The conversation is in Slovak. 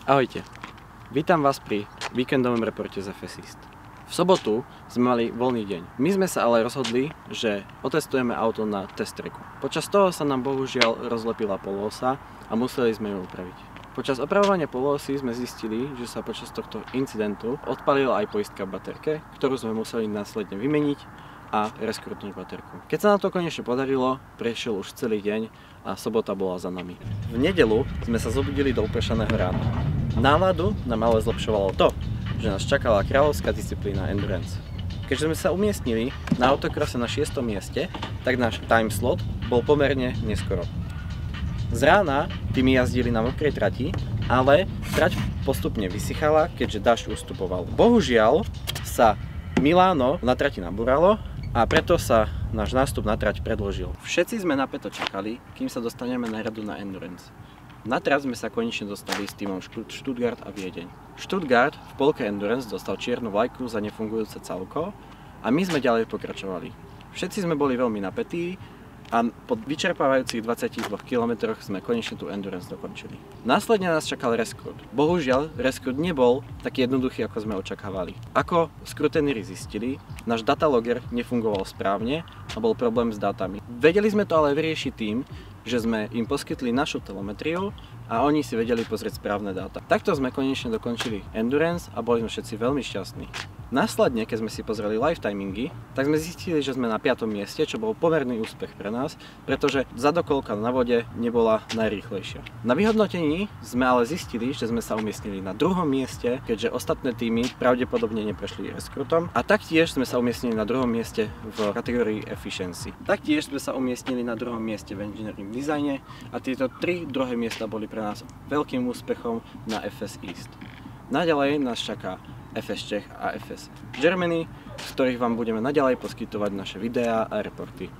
Ahojte, vítam vás pri víkendovom reporte z FS East. V sobotu sme mali voľný deň. My sme sa ale rozhodli, že otestujeme auto na test tracku. Počas toho sa nám bohužiaľ rozlepila poloosa a museli sme ju upraviť. Počas opravovania polosy sme zistili, že sa počas tohto incidentu odpalila aj poistka v baterke, ktorú sme museli následne vymeniť a reskrutnúť baterku. Keď sa nám to konečne podarilo, prešiel už celý deň a sobota bola za nami. V nedeľu sme sa zobudili do upršaného rána. Náladu nám ale zlepšovalo to, že nás čakala kráľovská disciplína Endurance. Keďže sme sa umiestnili na autokrose na 6. mieste, tak náš timeslot bol pomerne neskoro. Z rána tými jazdili na mokrej trati, ale trať postupne vysychala, keďže dážď ustupoval. Bohužiaľ sa Miláno na trati nabúralo a preto sa náš nástup na trať predĺžil. Všetci sme napäto čakali, kým sa dostaneme na radu na Endurance. Na trať sme sa konečne dostali s týmom Stuttgart a Viedeň. Stuttgart v polke Endurance dostal čiernu vlajku za nefungujúce cálko a my sme ďalej pokračovali. Všetci sme boli veľmi napätí a po vyčerpávajúcich 22 km sme konečne tú Endurance dokončili. Následne nás čakal reskrut. Bohužiaľ, reskrut nebol taký jednoduchý, ako sme očakávali. Ako skruteníri zistili, náš datalogger nefungoval správne a bol problém s dátami. Vedeli sme to ale vyriešiť tým, že sme im poskytli našu telemetriu a oni si vedeli pozrieť správne dáta. Takto sme konečne dokončili Endurance a boli sme všetci veľmi šťastní. Následne, keď sme si pozreli live timingy, tak sme zistili, že sme na 5. mieste, čo bol pomerný úspech pre nás, pretože zadokolka na vode nebola najrýchlejšia. Na vyhodnotení sme ale zistili, že sme sa umiestnili na 2. mieste, keďže ostatné týmy pravdepodobne neprešli reskrutom, a taktiež sme sa umiestnili na 2. mieste v kategórii Efficiency. Taktiež sme sa umiestnili na 2. mieste v Engineering dizajne a tieto 3 druhé miesta boli pre nás veľkým úspechom na FS East. Naďalej nás čaká FS Czech a FS Germany, z ktorých vám budeme naďalej poskytovať naše videá a reporty.